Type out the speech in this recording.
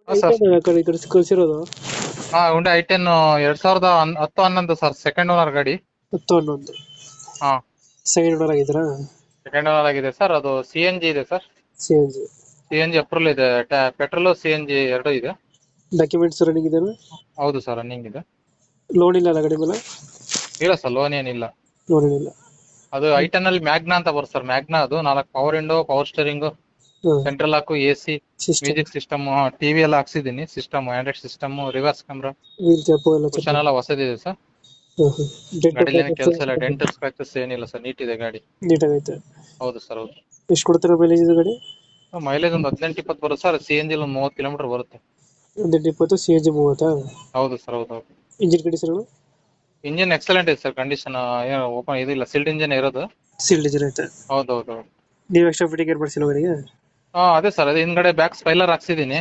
ಹಾಂ ಸರ್. ಈ ಕಡೆ ಕಳ್ಸಿರೋದು ಹಾಂ ಹುಂಡೈ ಐ10 2010-11 ಸರ್, ಸೆಕೆಂಡ್ ಓನರ್ ಗಾಡಿ. 10-11 ಹಾಂ ಸೆಕೆಂಡ್ ಓನರ್ ಆಗಿದ್ದೀರಾ? ಸೆಕೆಂಡ್ ಓನರ್ ಆಗಿದೆ ಸರ್. ಅದು CNG ಇದೆ ಸರ್. CNG CNG ಅಪ್ರೂವಲ್ ಇದೆ. ಪೆಟ್ರೋಲ್ CNG ಎರಡೂ ಇದೆ. ಡಾಕ್ಯುಮೆಂಟ್ಸ್ ರನ್ನಿಂಗ್ ಇದೆಯಾ? ಹೌದು ಸರ್, ರನ್ನಿಂಗ್ ಇದೆ. ಲೋನ್ ಇಲ್ಲ ಅಲ್ಲ ಗಾಡಿ ಮೇಲೆ? ಇಲ್ಲ ಸರ್, ಲೋನ್ ಏನಿಲ್ಲ. ಲೋನ್ ಏನಿಲ್ಲ. ಅದು ಐ10 ಅಲ್ಲಿ ಮ್ಯಾಗ್ನಾ ಅಂತ ಬರುತ್ತೆ ಸರ್. ಮ್ಯಾಗ್ನಾ ಅದು 4 ಪವರ್ ವಿಂಡೋ, ಪವರ್ ಸ್ಟೇರಿಂಗ್, ಹಾಂ central lock, AC, system music system, TV ಎಲ್ಲ ಹಾಕ್ಸಿದ್ದೀನಿ. System Android system, reverse camera, wheel cap ಎಲ್ಲ ಕುಶನ್ ಚೆನ್ನಾಗಿ. ಎಲ್ಲ ಹೊಸದಿದೆ ಸರ್. ಹಾಂ ಹಾಂ ಡೆಂಟು ಗಾಡಿಲಿ ಏನು ಕೆಲಸ ಇಲ್ಲ, ಡೆಂಟ್ ಸ್ಕ್ರಾಚಸ್ ಏನಿಲ್ಲ ಸರ್, ನೀಟ್ ಇದೆ ಗಾಡಿ. ನೀಟಾಗೈತೆ. ಹೌದು ಸರ್, ಹೌದು. ಎಷ್ಟು ಕೊಡ್ತಾರೆ ಮೈಲೇಜ್ ಇದು ಗಾಡಿ? ಮೈಲೇಜ್ ಒಂದು 18-20 ಬರುತ್ತೆ ಸರ್. CNG ಒಂದು 30 ಕಿಲೋಮೀಟರ್ ಬರುತ್ತೆ. 18-20, CNG 30. ಹೌದು ಸರ್, ಹೌದು ಹೌದು. Engine condition? ಇಂಜಿನ್ ಎಕ್ಸಲೆಂಟ್ ಇದೆ ಸರ್. ಕಂಡೀಷನ್ ಏನು ಓಪನ್ ಇದಿಲ್ಲ, ಸಿಲ್ಡ್ ಇಂಜಿನ್ ಇರೋದು. ಸೀಲ್ಡ್ ಇಂಜಿನ್ ಐತೆ. ಹೌದು ಹೌದು ಹೌದು. ನೀವು ಎಕ್ಸ್ಟ್ರಾ ಫಿಟ್ಟಿಂಗ್ ಏನು ಮಾಡಿಸಿಲ್ಲ ಗಾಡಿಗೆ? ಅದೇ ಸರ್, ಅದೇ ಹಿಂದ್ಗಡೆ ಬ್ಯಾಕ್ ಸ್ಪೈಲರ್ ಹಾಕ್ಸಿದ್ದೀನಿ.